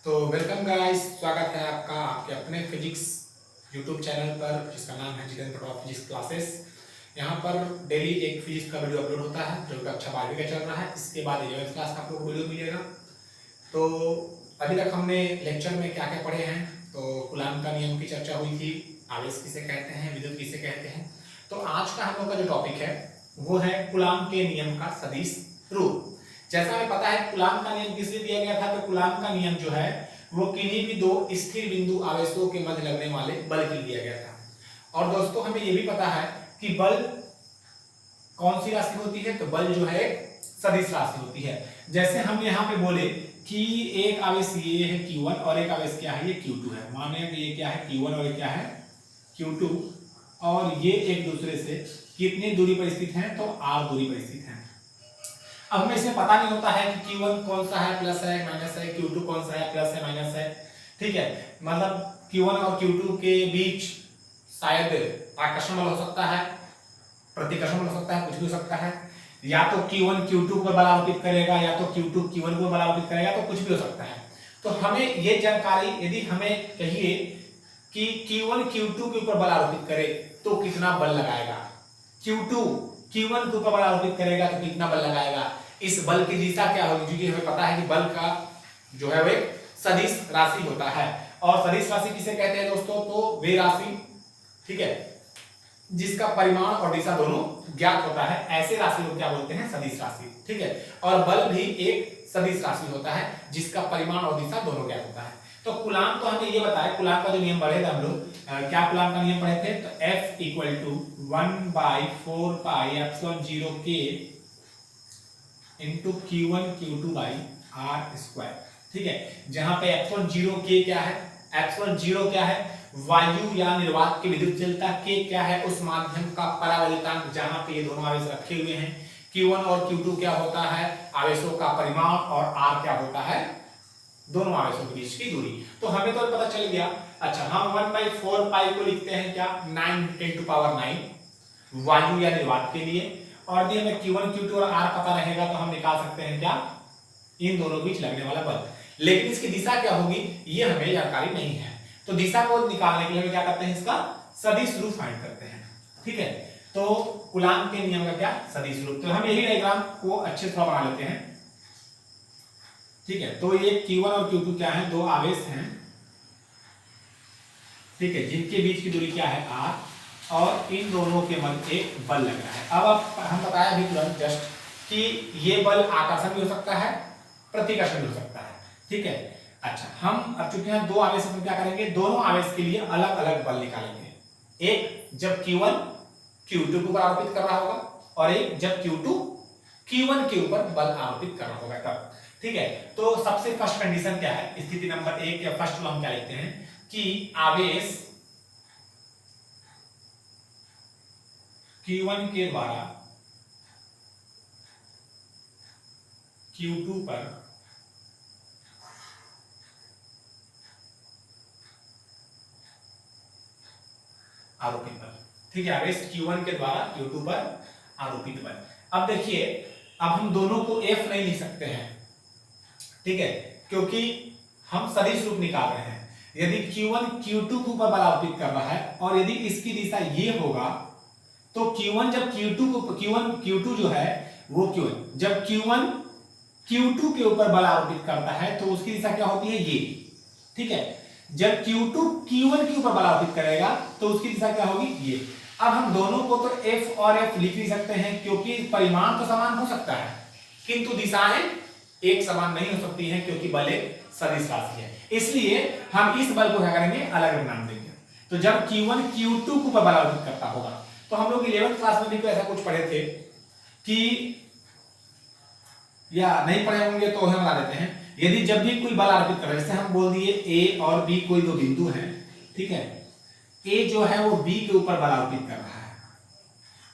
तो welcome guys, स्वागत है आपका आपके अपने फिजिक्स यूट्यूब चैनल पर जिसका नाम है जितेंद्र प्रताप फिजिक्स क्लासेस। यहाँ पर डेली एक फिजिक्स का वीडियो अपलोड होता है जो कक्षा 12वीं का चल रहा है। इसके बाद 11th क्लास का आपको वीडियो मिलेगा। तो अभी तक हमने लेक्चर में क्या क्या पढ़े हैं, तो कूलॉम का नियम की चर्चा हुई थी, आवेश किसे कहते हैं, विद्युत किसे कहते हैं। तो आज का हम लोग का जो टॉपिक है वो है कूलॉम के नियम का सदिश रूप। जैसा हमें पता है कूलॉम का नियम किस लिए दिया गया था, तो कूलॉम का नियम जो है वो किन्हीं भी दो स्थिर बिंदु आवेशों के मध्य लगने वाले बल के लिए दिया गया था। और दोस्तों हमें ये भी पता है कि बल कौन सी राशि होती है, तो बल जो है एक सदिश राशि होती है। जैसे हम यहाँ पे बोले कि एक आवेश ये है Q1 और एक आवेश क्या है, ये Q2 है। माने कि ये क्या है Q1 और ये क्या है Q2, और ये एक दूसरे से कितनी दूरी पर स्थित हैं, तो r दूरी पर स्थित हैं। अब हमें इसमें पता नहीं होता है कि Q1 कौन सा है, प्लस है माइनस है, Q2 कौन सा है, प्लस है माइनस है। ठीक है, मतलब Q1 और Q2 के बीच शायद आकर्षण बल हो सकता है, प्रतिकर्षण बल हो सकता है, कुछ भी हो सकता है। या तो Q1 Q2 पर बल आरोपित करेगा, या तो Q2 Q1 पर बल आरोपित करेगा, तो कुछ भी हो सकता है। तो हमें ये जानकारी, यदि हमें कहिए कि Q1 Q2 के ऊपर बल आरोपित करे तो कितना बल लगाएगा, Q2 Q1 के ऊपर बल आरोपित करेगा तो कितना बल लगाएगा, इस बल की दिशा क्या होगी, क्योंकि हमें पता है कि बल का जो है वो एक सदिश राशि होता है। और सदिश राशि किसे कहते हैं दोस्तों, तो वे राशि, ठीक है, जिसका परिमाण और दिशा दोनों ज्ञात होता है, ऐसे राशि को क्या बोलते हैं, सदिश राशि। ठीक है, और बल भी एक सदिश राशि होता है जिसका परिमाण और दिशा दोनों ज्ञात होता है। तो कूलॉम तो हमें ये बताया, कूलॉम का जो नियम पढ़े थे हम लोग, क्या कूलॉम का नियम पढ़े थे, तो F equal to 1/4 pi epsilon 0 k into Q1 Q2 by r square. ठीक है, जहां पे एप्सिलॉन 0 k क्या है, एप्सिलॉन 0 क्या है, वायु या निर्वात की विद्युतचलता, k क्या है उस माध्यम का परावैद्युतांक जहां पे ये दोनों आवेश रखे हुए हैं। Q1 और Q2 क्या होता है, आवेशों का परिमाण, और r क्या होता है, दोनों आवेशों के बीच की दूरी। तो हमें तो पता चल गया। अच्छा, हम 1/4 पाई को लिखते हैं क्या, 9 × 10⁻⁹ वायु या निर्वात के लिए। और यदि हमें Q1 Q2 और R पता रहेगा तो हम निकाल सकते हैं क्या, इन दोनों के बीच लगने वाला बल। लेकिन इसकी दिशा क्या होगी ये हमें जानकारी नहीं है, तो दिशा को निकालने के लिए हम क्या करते हैं, इसका सदिश रूप फाइंड करते हैं। ठीक है, तो कूलॉम के नियम का क्या, सदिश रूप। तो हम यही डायग्राम को अच्छे से बना लेते हैं। ठीक है, तो ये Q1 और Q2 क्या है, दो आवेश हैं, ठीक है, जिनके बीच की दूरी क्या है r, और इन दोनों के मध्य एक बल लग रहा है। अब हम बताया अभी तुरंत जस्ट कि ये बल आकर्षण भी हो सकता है, प्रतिकर्षण भी हो सकता है। ठीक है, अच्छा, हम अब चूंकि यहाँ दो आवेश हम क्या करेंगे, दोनों आवेश के लिए अलग अलग बल निकालेंगे। एक जब Q1 Q2 के ऊपर आरोपित कर रहा होगा, और एक जब Q2 Q1 के ऊपर बल आरोपित कर रहा होगा तब। ठीक है, तो सबसे फर्स्ट कंडीशन क्या है, स्थिति नंबर 1 या फर्स्ट हम क्या लिखते हैं कि आवेश Q1 के द्वारा Q2 पर आरोपित बल। ठीक है, आवेश Q1 के द्वारा Q2 पर आरोपित बल। अब देखिए, अब हम दोनों को F नहीं लिख सकते हैं, ठीक है, क्योंकि हम सदिश रूप निकाल रहे हैं। यदि Q1 Q2 के ऊपर बल आरोपित कर रहा है और यदि इसकी दिशा ये होगा, तो Q1 जब Q2 को Q1 Q2 जो है वो Q1 जब Q1 Q2 के ऊपर बल आरोपित करता है तो उसकी दिशा क्या होती है, ये। ठीक है, जब Q2 Q1 के ऊपर बल आरोपित करेगा तो उसकी दिशा क्या होगी, ये। अब हम दोनों को तो F और F लिख नहीं सकते हैं, क्योंकि परिमाण तो समान हो सकता है किंतु दिशाएं एक समान नहीं हो सकती हैं, क्योंकि बल एक सदिश राशि है। इसलिए हम इस बल को क्या करेंगे, अलग अलग नाम देंगे। तो जब Q1 Q2 के ऊपर बल आरोपित करता होगा, तो हम लोग 11th क्लास में भी तो ऐसा कुछ पढ़े थे कि, या नहीं पढ़े होंगे तो हम बता देते हैं। यदि जब भी कोई बल आरोपित कर रहा है, जैसे हम बोल दिए A और B कोई दो बिंदु हैं, ठीक है, A जो है वो B के ऊपर बल आरोपित कर रहा है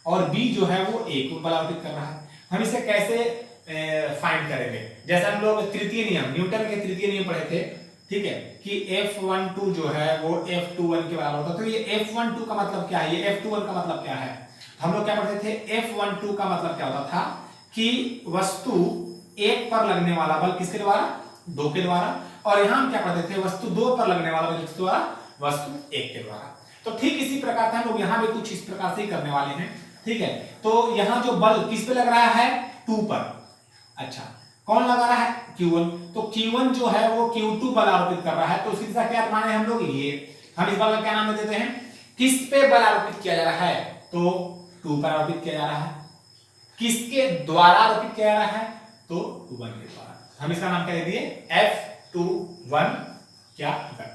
और B जो है वो A को बल आरोपित कर रहा है। हम इसे कैसे फाइंड करेंगे, जैसे हम लोग तृतीय नियम, न्यूटन के तृतीय नियम पढ़े थे, ठीक है, कि F12 जो है वो F21 के बराबर होता है। तो ये F12 का मतलब क्या है, ये F21 का मतलब क्या है, हम लोग क्या पढ़ते थे, F12 का मतलब क्या होता था कि वस्तु एक पर लगने वाला बल किसके द्वारा, 2 के द्वारा, और यहां हम क्या पढ़ते थे, वस्तु 2 पर लगने वाला बल किसके द्वारा, वस्तु 1 के द्वारा। तो ठीक इसी प्रकार से हम लोग यहां भी कुछ इस प्रकार से ही करने वाले हैं, ठीक है। तो यहां जो बल किस पे लग रहा है, 2 पर। अच्छा, कौन लगा रहा है, Q1। तो Q1 जो है वो Q2 बल आरोपित कर रहा है, तो उसकी दिशा क्या माने हम लोग, ये। हम इस बल का क्या नाम देते हैं, किस पे बल आरोपित किया जा रहा है, तो 2 पर आरोपित किया जा रहा है। किसके द्वारा आरोपित किया जा रहा है, तो 1 के द्वारा। हम इसका नाम क्या दे दिए, F21 क्या, वेक्टर।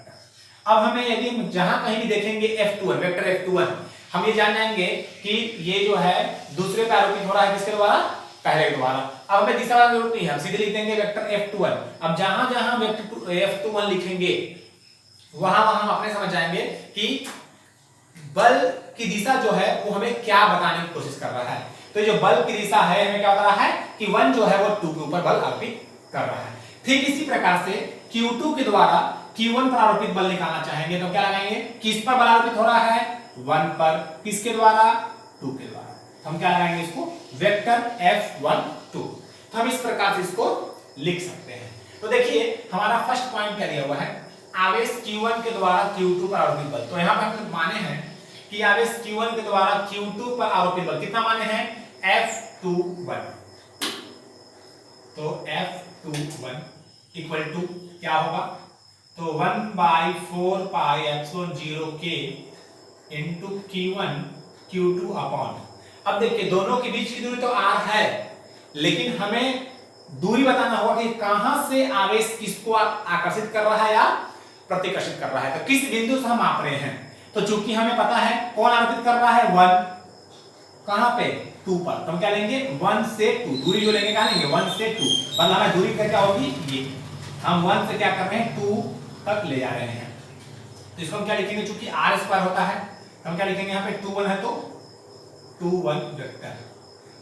अब हमें यदि जहां कहीं भी देखेंगे F21 वेक्टर F21, हम ये जान जाएंगे कि ये जो है दूसरे पे आरोपित हो रहा है, किसके द्वारा, पहले के द्वारा। अब हमें दिशा की जरूरत नहीं है, हम सीधे लिख देंगे वेक्टर F21। अब जहां जहां वेक्टर F21 लिखेंगे वहां वहां हम अपने समझ जाएंगे कि बल की दिशा जो है वो हमें क्या बताने की कोशिश कर रहा है। तो जो बल की दिशा है हमें क्या बता रहा है कि 1 जो है वो 2 के ऊपर बल आरोपित कर रहा है। ठीक इसी प्रकार से Q2 के द्वारा Q1 पर आरोपित बल निकालना चाहेंगे तो क्या लगाएंगे, किस पर बल आरोपित हो रहा है, 1 पर, किसके द्वारा, 2 के द्वारा। हम क्या लगाएंगे इसको, वेक्टर F12। तो हम इस प्रकार से इसको लिख सकते हैं। तो देखिए हमारा फर्स्ट पॉइंट क्या दिया हुआ है, आवेश Q1 के द्वारा Q2 पर आरोपित बल। तो यहां पर हम माने हैं कि आवेश Q1 के द्वारा Q2 पर आरोपित बल कितना माने हैं, F21। तो F21 इक्वल टू क्या होगा, तो 1/4 pi epsilon 0 k into Q1 Q2 upon. अब देखिए दोनों के बीच की दूरी तो r है, लेकिन हमें दूरी बताना होगा कि कहां से आवेश किसको आकर्षित कर रहा है या प्रतिकर्षित कर रहा है, तो किस बिंदु से हम माप रहे हैं। तो चूंकि हमें पता है कौन आरोपित कर रहा है, 1, कहां पे, 2 पर। तो हम क्या लेंगे, 1 से 2, दूरी जो लेंगे कहां लेंगे, 1 से 2। मतलब हमें दूरी क्या होगी, ये हम 1 से क्या कर रहे हैं, 2 तक ले जा रहे हैं। तो इसको हम क्या लिखेंगे, चूंकि r स्क्वायर होता है हम क्या लिखेंगे, यहाँ पे 2 1 है तो 2 1 वेक्टर।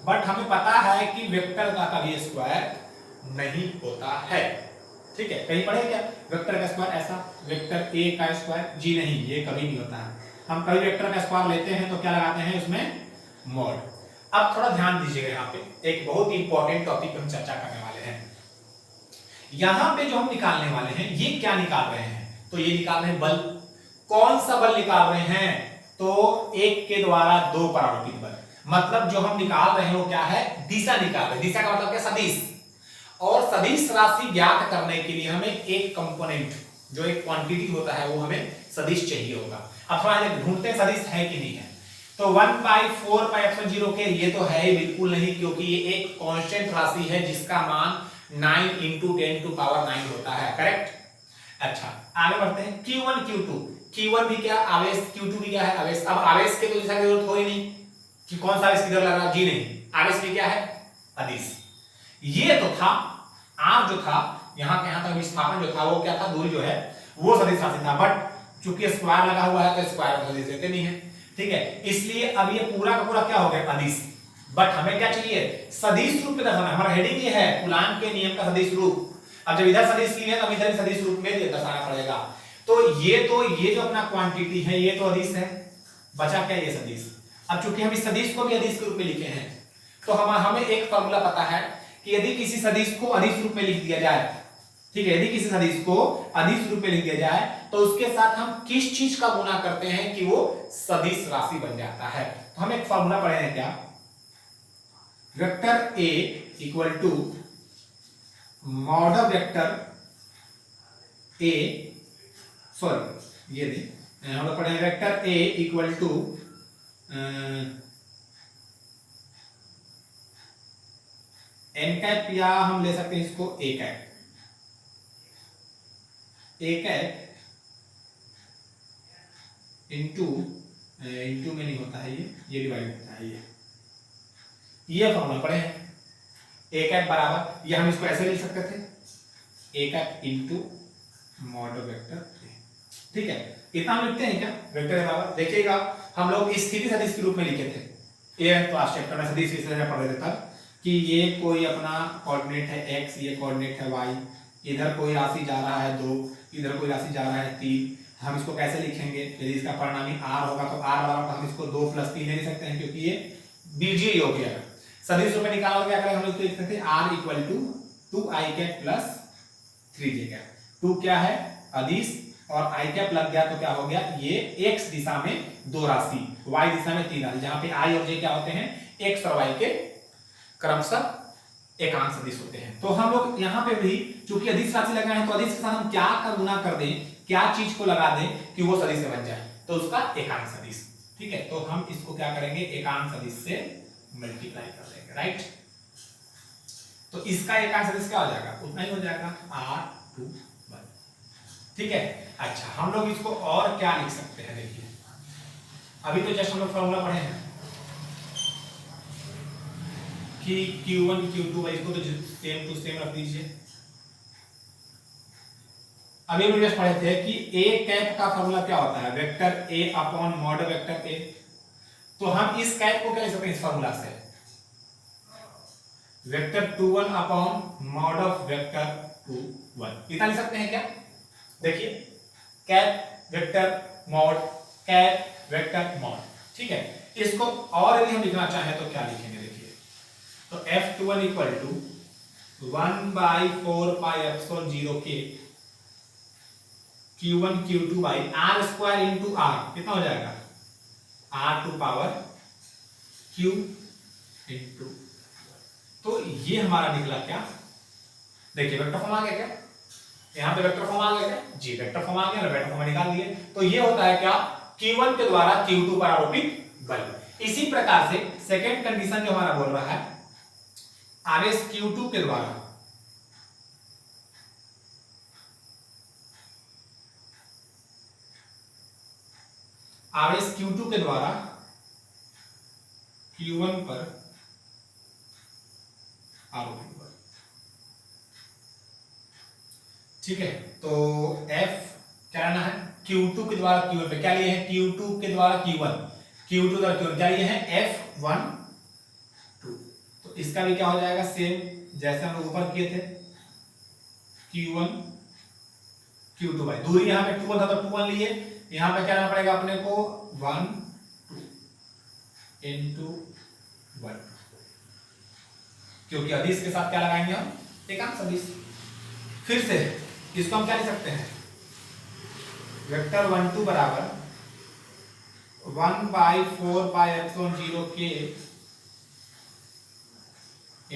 बट हमें पता है कि वेक्टर का कभी स्क्वायर नहीं होता है, ठीक है। कहीं पढ़े क्या, वेक्टर का स्क्वायर ऐसा, वेक्टर a का स्क्वायर, जी नहीं, ये कभी नहीं होता है। हम कभी वेक्टर का स्क्वायर लेते हैं तो क्या लगाते हैं उसमें, मॉड। अब थोड़ा ध्यान दीजिएगा, यहाँ पे एक बहुत ही इंपॉर्टेंट टॉपिक पे हम चर्चा करने वाले हैं। यहाँ पे जो हम निकालने वाले हैं ये क्या निकाल रहे हैं, तो ये निकाल रहे हैं बल। कौन सा बल निकाल रहे हैं, तो 1 के द्वारा 2 पर आरोपित बल। मतलब जो हम निकाल रहे हैं वो क्या है, दिशा निकाल रहे हैं। दिशा का मतलब क्या, सदिश। और सदिश राशि ज्ञात करने के लिए हमें एक कंपोनेंट जो एक क्वांटिटी होता है वो हमें सदिश चाहिए होगा। अब थोड़ा ढूंढते हैं सदिश है कि नहीं है। तो 1/4 पाई एप्सिलॉन 0 k ये तो है ही बिल्कुल नहीं, क्योंकि ये एक कांस्टेंट राशि है जिसका मान 9 × 10⁹ होता है, करेक्ट। अच्छा आगे बढ़ते हैं, Q1 Q2। Q1 भी क्या आवेश, Q2 भी क्या है आवेश। अब आवेश के तो दिशा की जरूरत हो ही नहीं कि कौन सा आवेश किधर लग रहा, जी नहीं, आवेश भी क्या है, अदिश। ये तो था r जो था यहाँ के यहाँ तक विस्थापन जो था वो क्या था, दूरी जो है वो सदिश राशि था। बट चूंकि स्क्वायर लगा हुआ है तो स्क्वायर सदिश देते नहीं है, ठीक है। इसलिए अब ये पूरा का पूरा क्या हो गया, अदिश। बट हमें क्या चाहिए, सदिश रूप में दर्शाना। हमारा हेडिंग ये है कूलाम के नियम का सदिश रूप। अब जब इधर सदिश लिए है तो इधर सदिश रूप में दर्शाना पड़ेगा। तो ये जो अपना क्वांटिटी है ये तो अदिश है, बचा क्या, ये सदिश। अब चूंकि हम इस सदिश को भी अदिश के रूप में लिखे हैं तो हमें एक फॉर्मूला पता है कि यदि किसी सदिश को अदिश रूप में लिख दिया जाए, ठीक है, यदि किसी सदिश को अदिश रूप में लिख दिया जाए तो उसके साथ हम किस चीज का गुना करते हैं कि वो सदिश राशि बन जाता है। तो हम एक फॉर्मूला पढ़े हैं क्या, vector A equal to mod vector A, sorry ये नहीं, हम लोग पढ़े हैं vector A equal to n cap, या हम ले सकते हैं इसको a cap. a cap into में नहीं होता है ये डिवाइड होता है, ये फॉर्मूला पढ़े हैं। a कैप बराबर, ये हम इसको ऐसे लिख सकते थे, a cap into mod vector, ठीक है। इतना हम लिखते हैं क्या, वेक्टर बराबर। देखिएगा हम लोग स्थिति सदिश के रूप में लिखे थे, ये क्लास चैप्टर में सदिश विषय में पढ़ रहे थे तब, कि ये कोई अपना कोऑर्डिनेट है x, ये कोऑर्डिनेट है y, इधर कोई राशि जा रहा है 2, इधर कोई राशि जा रहा है 3। हम इसको कैसे लिखेंगे, यदि इसका परिणामी r होगा तो r बराबर हम इसको 2 + 3 लिख सकते हैं, क्योंकि ये बीजीय योग है। सदिश रूप में निकाला क्या करेंगे, हम लोग लिख सकते हैं r equal to 2i cap plus 3j। 2 क्या है अदिश और i कैप लग गया तो क्या हो गया, ये x दिशा में 2 राशि, y दिशा में 3 राशि, जहां पे i और j क्या होते हैं x और y के क्रमशः एकांक सदिश होते हैं। तो हम लोग यहाँ पे भी चूंकि अदिश राशि लगाए हैं तो अदिश के साथ हम क्या का गुना कर दें, क्या चीज को लगा दें कि वो सदिश बन जाए, तो उसका एकांक सदिश। ठीक है, तो हम इसको क्या करेंगे, एकांक सदिश से मल्टीप्लाई कर देंगे, राइट। तो इसका एकांक सदिश क्या हो जाएगा, उतना ही हो जाएगा R21। ठीक है, अच्छा हम लोग इसको और क्या लिख सकते हैं, देखिए अभी तो जस्ट हम लोग फॉर्मूला पढ़े हैं कि Q1 Q2 इसको तो सेम टू सेम रख दीजिए। अभी हम जस्ट पढ़े थे कि A कैप का फॉर्मूला क्या होता है, vector A upon mod vector A। तो हम इस कैप को क्या लिख सकते हैं इस फॉर्मूला से, vector 21 upon mod of vector 21, इतना लिख सकते हैं क्या। देखिए cap vector mod, cap vector mod. ठीक है, इसको और यदि हम लिखना चाहें तो क्या लिखेंगे, देखिए तो F21 equal to 1/4 pi epsilon 0 के Q1 Q2 by R square into R, कितना हो जाएगा R2 पावर Q इंटू। तो ये हमारा निकला क्या, देखिए वेक्टर फॉर्म आ गया क्या, यहाँ पे वेक्टर फॉर्म आ गया क्या जी, वेक्टर फॉर्म आ गया, वेक्टर फॉर्म निकाल दिए। तो ये होता है क्या, Q1 के द्वारा Q2 पर आरोपित बल। इसी प्रकार से सेकेंड कंडीशन जो हमारा बोल रहा है, आवेश Q2 के द्वारा आवेश Q2 के द्वारा Q1 पर आरोपित बल। ठीक है, तो F क्या लेना है, Q2 के द्वारा Q1 पे क्या लिए हैं, Q2 के द्वारा Q1, Q2 द्वारा Q1 क्या लिए हैं F1 2। तो इसका भी क्या हो जाएगा सेम जैसे हम लोग ऊपर किए थे, Q1 Q2 बाई दूरी यहाँ पे 2 था तो 2 लिए, यहाँ पे क्या लेना पड़ेगा अपने को 1 2 into 1, क्योंकि अदिश के साथ क्या लगाएंगे हम एकांक सदिश। फिर से इसको हम क्या लिख सकते हैं, वेक्टर 1 2 बराबर 1/4 पाई एप्सिलॉन 0 के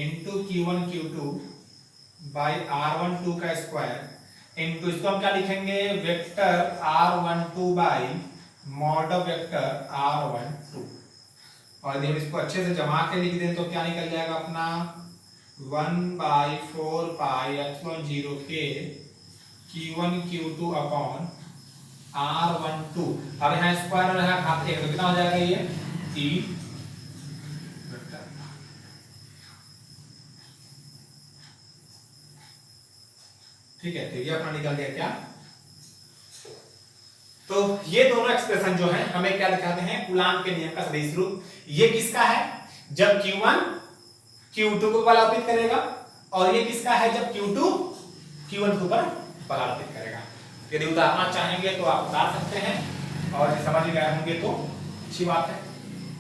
into Q1 Q2 by R12 का स्क्वायर इंटू, इसको हम क्या लिखेंगे vector R12 by mod vector R12। और यदि हम इसको अच्छे से जमा के लिख दें तो क्या निकल जाएगा अपना 1/4 पाई एप्सिलॉन 0 के Q1 Q2 अपॉन R12। अब यहाँ स्क्वायर और यहाँ घात 1 तो कितना हो जाएगा ये 3 वेक्टर। ठीक है, तो ये अपना निकल गया क्या, तो ये दोनों एक्सप्रेशन जो है हमें क्या दिखाते हैं, कूलाम के नियम का सदिश रूप। ये किसका है, जब Q1 Q2 को बल अर्पित करेगा, और ये किसका है जब Q2 Q1 के ऊपर बल अर्पित करेगा। यदि उतारना चाहेंगे तो आप उतार सकते हैं, और समझ गए होंगे तो अच्छी बात है।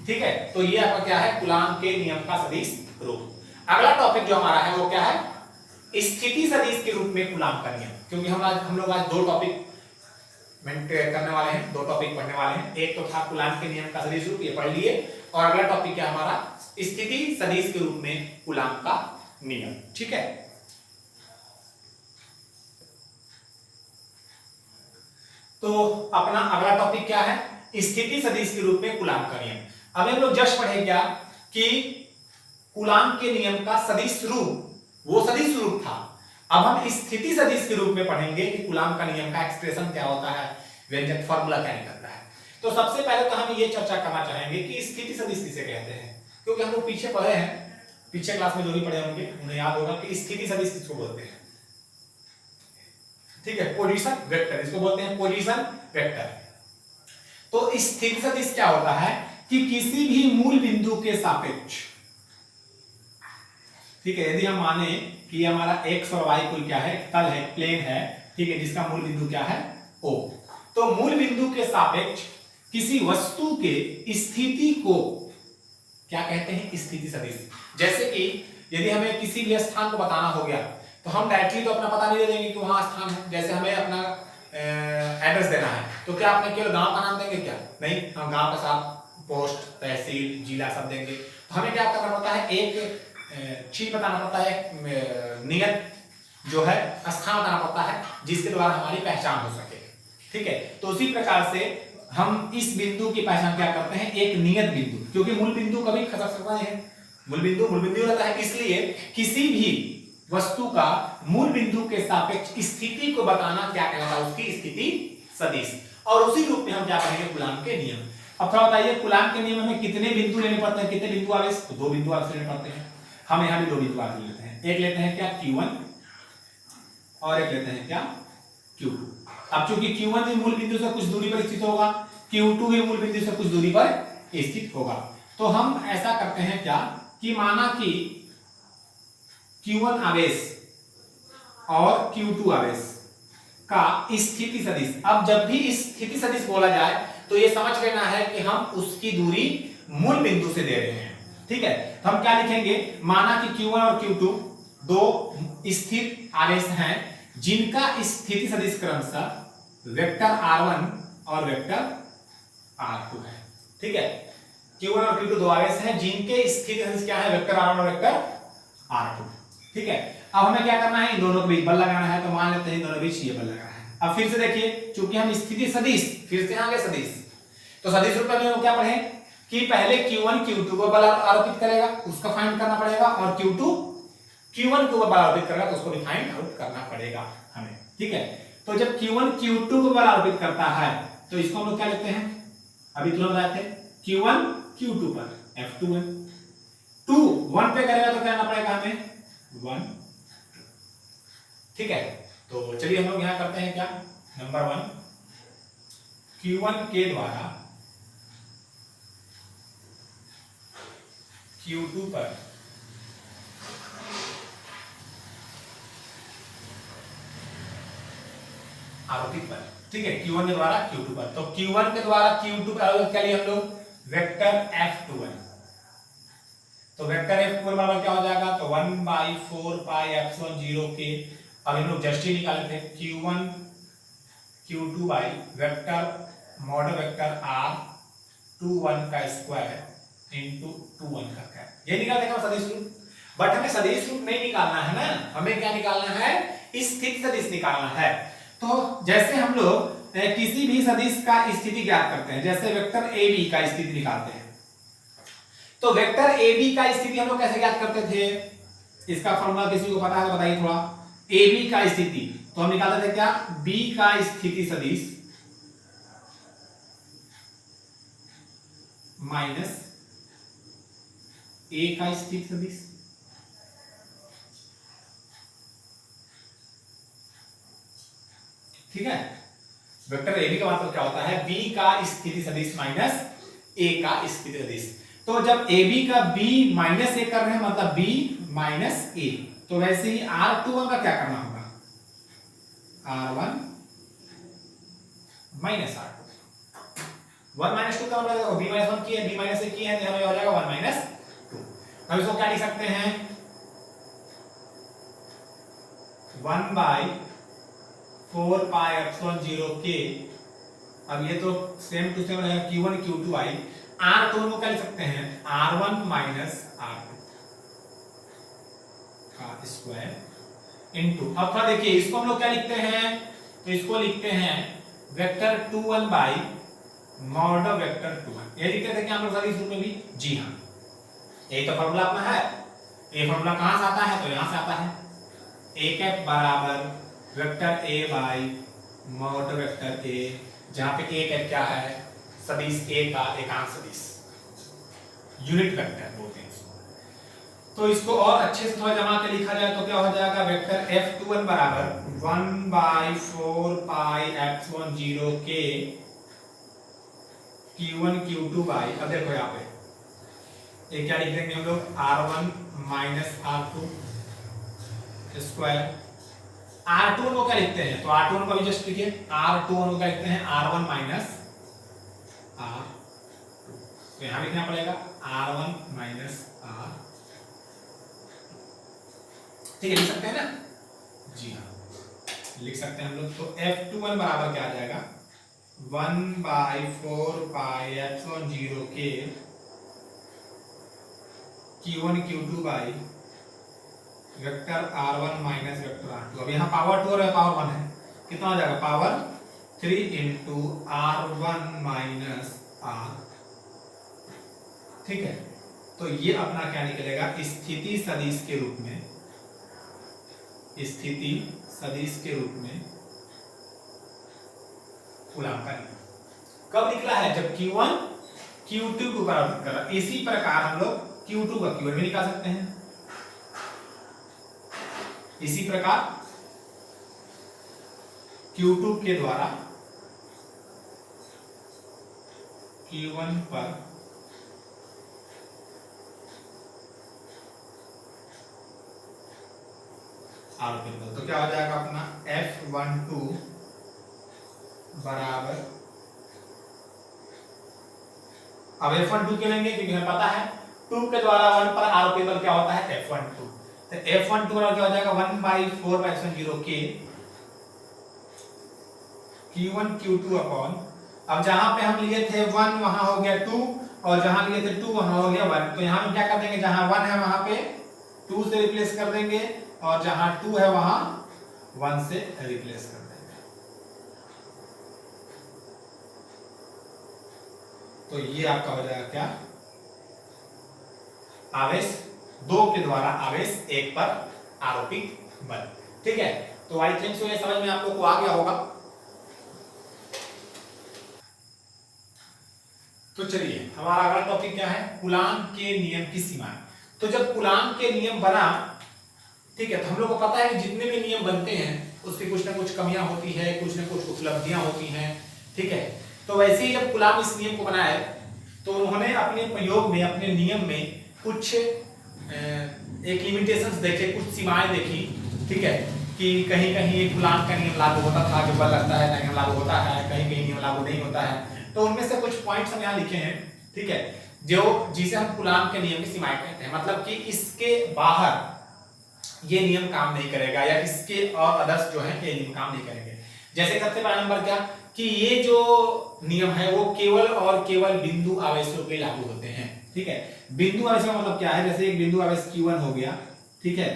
ठीक है, तो ये आपका क्या है कूलाम के नियम का सदिश रूप। अगला टॉपिक जो हमारा है वो क्या है, स्थिति सदिश के रूप में कूलाम का नियम। क्योंकि हम लोग आज 2 टॉपिक करने वाले हैं, 2 टॉपिक पढ़ने वाले हैं। एक तो था कूलाम के नियम का सदिश रूप, ये पढ़ लिए, और अगला टॉपिक क्या हमारा स्थिति सदिश के रूप में कूलाम का नियम। ठीक है, तो अपना अगला टॉपिक क्या है, स्थिति सदिश के रूप में कूलाम का नियम। अब हम लोग जस्ट पढ़े क्या कि कूलाम के नियम का सदिश रूप वो सदिश रूप था। अब हम स्थिति सदिश के रूप में पढ़ेंगे कि कूलाम का नियम का एक्सप्रेशन क्या होता है, व्यंजक फॉर्मूला क्या निकलता है। तो सबसे पहले तो हम ये चर्चा करना चाहेंगे कि स्थिति सदिश किसे कहते हैं, क्योंकि हम लोग पीछे पढ़े हैं, पीछे क्लास में जो भी पढ़े होंगे उन्हें याद होगा कि स्थिति सदिश किसको बोलते हैं। ठीक है, पोजीशन वेक्टर, इसको बोलते हैं पोजीशन वेक्टर। तो स्थिति सदिश क्या होता है कि किसी भी मूल बिंदु के सापेक्ष, ठीक है, यदि हम माने कि हमारा x और y कोई क्या है तल है, प्लेन है, ठीक है, जिसका मूल बिंदु क्या है O, तो मूल बिंदु के सापेक्ष किसी वस्तु के स्थिति को क्या कहते हैं, स्थिति सदिश। जैसे कि यदि हमें किसी भी स्थान को बताना हो गया तो हम डायरेक्टली तो अपना पता नहीं दे देंगे कि वहाँ स्थान है। जैसे हमें अपना एड्रेस देना है तो क्या अपने केवल गांव का नाम देंगे क्या? नहीं, हम गांव के साथ पोस्ट, तहसील, जिला सब देंगे। तो हमें क्या करना पड़ता है, एक चीज बताना पड़ता है, एक नियत जो है स्थान बताना पड़ता है जिसके द्वारा हमारी पहचान हो सके। ठीक है, तो उसी प्रकार से हम इस बिंदु की पहचान क्या करते हैं, एक नियत बिंदु, क्योंकि मूल बिंदु कभी खसक सकता है। मूल बिंदु रहता है, इसलिए किसी भी वस्तु का मूल बिंदु के सापेक्ष स्थिति को बताना क्या कहलाता है, उसकी स्थिति सदिश। और उसी रूप में हम क्या करेंगे, कूलाम के नियम। अब थोड़ा बताइए, कूलाम के नियम में कितने बिंदु लेने पड़ते हैं, कितने बिंदु आवेश? तो 2 बिंदु आवेश लेने पड़ते हैं। हम यहाँ भी 2 बिंदु आवेश लेते हैं। एक लेते हैं क्या, Q1, और एक लेते हैं क्या, Q2। अब चूंकि Q1 भी मूल बिंदु से कुछ दूरी पर स्थित होगा, Q2 भी मूल बिंदु से कुछ दूरी पर स्थित होगा। तो हम ऐसा करते हैं क्या कि माना कि Q1 आवेश और Q2 आवेश का स्थिति सदिश। अब जब भी स्थिति सदिश बोला जाए तो ये समझ लेना है कि हम उसकी दूरी मूल बिंदु से दे रहे हैं। ठीक है, तो हम क्या लिखेंगे, माना कि Q1 और Q2 दो स्थिर आवेश हैं जिनका स्थिति सदिश क्रमशः वेक्टर R1 और वेक्टर R2 है। ठीक है, Q1 और Q2 दो आवेश हैं जिनके स्थिति सदिश क्या है, वेक्टर R1 और वेक्टर R2। ठीक है, अब हमें क्या करना है, इन दोनों के बीच बल लगाना है। तो मान लेते हैं इन दोनों के बीच ये बल लगाना है। अब फिर से देखिए, चूंकि हम स्थिति सदिश, फिर से आगे सदिश, तो सदिश रूप में हम क्या पढ़े कि पहले Q1 Q2 को बल आरोपित करेगा, उसका फाइंड करना पड़ेगा, और Q2 Q1 को बल आरोपित करेगा तो उसको भी फाइंड आउट करना पड़ेगा हमें। ठीक है, तो जब Q1 Q2 को बल आरोपित करता है तो इसको हम लोग क्या लेते हैं, अभी तुरंत बताए थे, Q1 Q2 पर F21, 2 1 पे करेगा तो क्या करना पड़ेगा हमें, 1। ठीक है, तो चलिए हम लोग यहां करते हैं क्या, नंबर 1, Q1 के द्वारा Q2 पर आरोपित बल। ठीक है, Q1 के द्वारा Q2 पर, तो Q1 के द्वारा Q2 पर आरोपित क्या लिए हम लोग, वेक्टर F21। तो वेक्टर F21 बराबर क्या हो जाएगा, तो 1/4 पाई एप्सिलॉन 0 के, अब हम लोग जस्ट ही निकाले थे, Q1 Q2 by vector model vector R21 का स्क्वायर इनटू 21 का क्या, ये निकालते हैं सदिश रूप। बट हमें सदिश रूप नहीं निकालना है ना, हमें क्या निकालना है, स्थिति सदिश निकालना है। तो जैसे हम लोग किसी भी सदिश का स्थिति ज्ञात करते हैं, जैसे वेक्टर AB का स्थिति निकालते हैं, तो वेक्टर AB का स्थिति हम लोग कैसे ज्ञात करते थे, इसका फॉर्मूला किसी को पता है तो बताइए थोड़ा। AB का स्थिति तो हम निकालते थे क्या, B का स्थिति सदिश माइनस A का स्थिति सदिश। ठीक है, वेक्टर AB का मतलब क्या होता है, B का स्थिति सदिश माइनस A का स्थिति सदिश। तो जब AB का B माइनस A कर रहे हैं मतलब B माइनस A, तो वैसे ही R21 का क्या करना होगा, R1 माइनस R2। 1 माइनस 2 का मतलब B माइनस 1 की है, B माइनस 1 की है, तो हमें हो जाएगा 1 माइनस 2। अब इसको क्या लिख सकते हैं, 1/4 पाई एप्सिलॉन 0 के, अब ये तो सेम टू सेम रहेगा, Q1 Q2 आई, R2 को क्या लिख सकते हैं, R1 माइनस R2 का स्क्वायर इनटू, अब थोड़ा देखिए इसको हम लोग क्या लिखते हैं, तो इसको लिखते हैं वेक्टर 21 बाई मॉड वेक्टर 21। ये लिखते थे क्या हम लोग सदिश रूप में भी, जी हाँ, यही तो फॉर्मूला अपना है। ये फॉर्मूला कहां से आता है, तो यहां से आता है, A कैप बराबर vector A by mod vector A, जहां पे A कैप क्या है, सदिश A का एकांक सदिश, यूनिट वेक्टर बोलते हैं इसको। तो इसको और अच्छे से थोड़ा जमा के लिखा जाए तो क्या हो जाएगा, वेक्टर F21 बराबर 1/4 पाई एप्सिलॉन 0 के Q1 Q2 बाई, अब देखो यहाँ पे ये क्या लिख देंगे हम लोग, R1 minus R2 square. R21 को क्या लिखते हैं, तो R21 को भी जस्ट लिखिए, R21 को क्या लिखते हैं, R1 माइनस R2, तो यहां लिखना पड़ेगा R1 माइनस R। ठीक है, लिख सकते हैं ना। लिख सकते हैं हम लोग। तो F21 बराबर क्या आ जाएगा 1/4 पाई एप्सिलॉन 0 के Q1 Q2 by vector R1 minus vector R2। अब यहाँ पावर 2 और पावर 1 है, कितना हो जाएगा power 3 into R1 minus R। ठीक है, तो ये अपना क्या निकलेगा स्थिति सदिश के रूप में, स्थिति सदिश के रूप में कूलम्ब का नियम कब निकला है, जब Q1 Q2 को परावर्तित कर रहा है। इसी प्रकार हम लोग Q2 का Q1 भी निकाल सकते हैं। इसी प्रकार Q2 के द्वारा Q1 पर आरोपित बल, तो क्या हो जाएगा अपना F12 बराबर, अब F12 क्यों लेंगे, क्योंकि हमें पता है 2 के द्वारा 1 पर आरोपित बल क्या होता है F12। तो F12 बराबर क्या हो जाएगा 1/4 के Q1 Q2 अपॉन, अब जहां पे हम लिए थे 1 वहां हो गया 2, और जहां लिए थे 2 वहां हो गया 1। तो यहां हम क्या कर देंगे, जहां 1 है वहां पे 2 से रिप्लेस कर देंगे, और जहां 2 है वहां 1 से रिप्लेस कर देंगे। तो ये आपका हो जाएगा क्या, आवेश 2 के द्वारा आवेश 1 पर आरोपित बल। ठीक है, तो आई थिंक सो ये समझ में आप लोग को आ गया होगा। तो चलिए हमारा अगला टॉपिक क्या है, कूलाम्ब के नियम की सीमाएं। तो जब कूलाम्ब के नियम बना, ठीक है, तो हम लोग को पता है कि जितने भी नियम बनते हैं उसकी कुछ ना कुछ कमियां होती है, कुछ ना कुछ उपलब्धियां होती हैं। ठीक है, तो वैसे ही जब कूलाम्ब इस नियम को बनाया तो उन्होंने अपने प्रयोग में, अपने नियम में कुछ एक लिमिटेशंस देखे, कुछ सीमाएं देखी। ठीक है, कि कहीं कहीं एक कूलाम्ब का नियम लागू होता था कि बल लगता है, नियम लागू होता है, कहीं कहीं नियम लागू नहीं होता है। तो उनमें से कुछ पॉइंट्स हम यहाँ लिखे हैं। ठीक है, जो जिसे हम कूलाम्ब के नियम की सीमाएं कहते हैं, मतलब कि इसके बाहर ये नियम काम नहीं करेगा, या इसके और अदर्स जो है ये नियम काम नहीं करेंगे। जैसे सबसे पहला नंबर क्या, कि ये जो नियम है वो केवल और केवल बिंदु आवेशों पे लागू होते हैं। ठीक है, बिंदु आवेश का मतलब क्या है, जैसे एक बिंदु आवेश Q1 हो गया। ठीक है,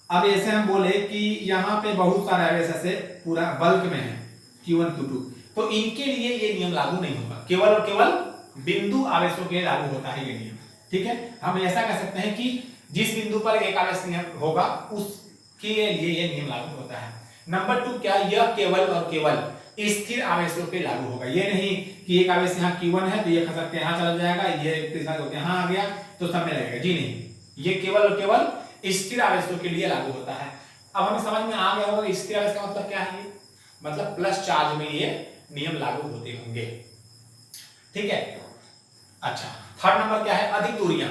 अब ऐसे हम बोले कि यहाँ पे बहुत सारे आवेश ऐसे पूरा बल्क में है Q1 Q2, तो इनके लिए ये नियम लागू नहीं होगा, केवल और केवल बिंदु आवेशों के लिए लागू होता है ये नियम। ठीक है, हम ऐसा कह सकते हैं कि जिस बिंदु पर एक आवेश नियम होगा उसके लिए ये नियम लागू होता है। नंबर 2 क्या, यह केवल और केवल स्थिर आवेशों पे लागू होगा। ये नहीं कि एक आवेश यहाँ Q1 है तो ये खसक के यहाँ चला जाएगा, ये यहाँ आ गया तो सब में लगेगा, जी नहीं, ये केवल और केवल स्थिर आवेशों के लिए लागू होता है। अब हमें समझ में आ गया होगा स्थिर आवेश का मतलब क्या है, मतलब प्लस चार्ज में ये नियम लागू होते होंगे। ठीक है, अच्छा, थर्ड नंबर क्या है, अधिक दूरियां,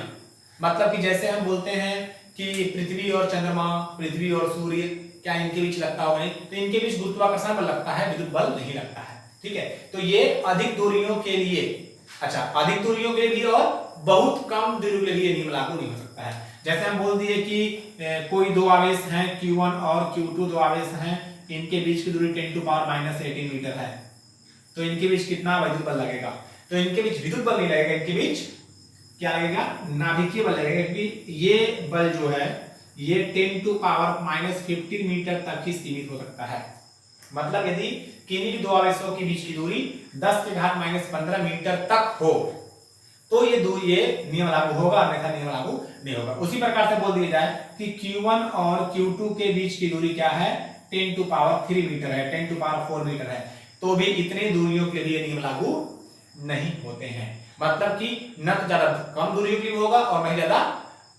मतलब कि जैसे हम बोलते हैं कि पृथ्वी और चंद्रमा, पृथ्वी और सूर्य, क्या इनके बीच लगता होगा, नहीं, तो इनके बीच गुरुत्वाकर्षण बल लगता है, विद्युत बल नहीं लगता है। ठीक है, तो ये अधिक दूरियों के लिए, अच्छा, अधिक दूरियों के लिए और बहुत कम दूरियों के लिए नियम लागू नहीं हो सकता है। जैसे हम बोल दिए कि कोई दो आवेश हैं Q1 और Q2, दो आवेश हैं, इनके बीच की दूरी 10⁻18 मीटर है, तो इनके बीच कितना विद्युत बल लगेगा, तो इनके बीच विद्युत बल नहीं लगेगा, इनके बीच क्या लगेगा, नाभिकीय बल लगेगा, क्योंकि ये बल जो है ये 10⁻⁻15 मीटर तक ही सीमित हो सकता है। मतलब यदि किन्हीं भी दो आवेशों के बीच की दूरी 10⁻⁻15 मीटर तक हो तो ये नियम लागू होगा, अन्यथा नियम लागू नहीं होगा। उसी प्रकार से बोल दिया जाए कि Q1 और Q2 के बीच की दूरी क्या है, 10⁻3 मीटर है, 10⁻4 मीटर है, तो भी इतने दूरियों के लिए नियम लागू नहीं होते हैं। मतलब कि न तो ज्यादा कम दूरियों के लिए होगा और न ज्यादा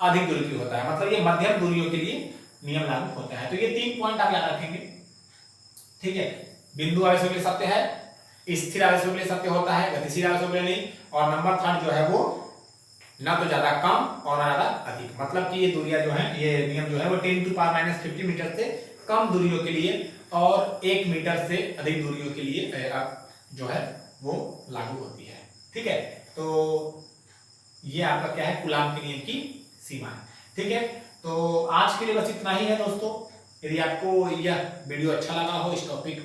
अधिक दूरी के लिए होता है, मतलब ये मध्यम दूरियों के लिए नियम लागू होता है। तो ये 3 पॉइंट आप याद रखेंगे। ठीक है, बिंदु आवेशों के लिए सत्य है, स्थिर आवेशों के लिए सत्य होता है, गतिशील आवेशों के लिए नहीं, और नंबर 3 जो है वो ना तो ज्यादा कम और ना ज्यादा अधिक, मतलब कि ये दूरियां जो है, ये नियम जो है वो 10⁻⁻50 मीटर से कम दूरियों के लिए और 1 मीटर से अधिक दूरियों के लिए जो है वो लागू होती है। ठीक है, तो ये आपका क्या है, कूलाम्ब के नियम की सीमा है। ठीक है, तो आज के लिए बस इतना ही है दोस्तों। यदि आपको यह वीडियो अच्छा लगा हो, इस टॉपिक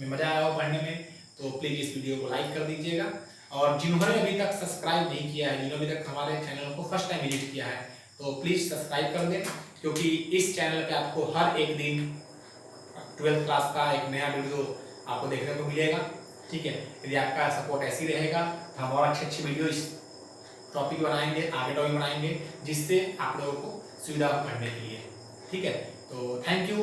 में मजा आया हो पढ़ने में, तो प्लीज़ इस वीडियो को लाइक कर दीजिएगा। और जिन्होंने अभी तक सब्सक्राइब नहीं किया है, जिन्होंने अभी तक हमारे चैनल को फर्स्ट टाइम विजिट किया है, तो प्लीज़ सब्सक्राइब कर दें, क्योंकि इस चैनल पे आपको हर एक दिन 12th क्लास का एक नया वीडियो आपको देखने को मिलेगा। ठीक है, यदि आपका सपोर्ट ऐसी रहेगा तो हम और अच्छे वीडियो इस टॉपिक बनाएंगे, आगे टॉपिक बनाएंगे, जिससे आप लोगों को सुविधा हो पढ़ने के लिए। ठीक है, तो थैंक यू।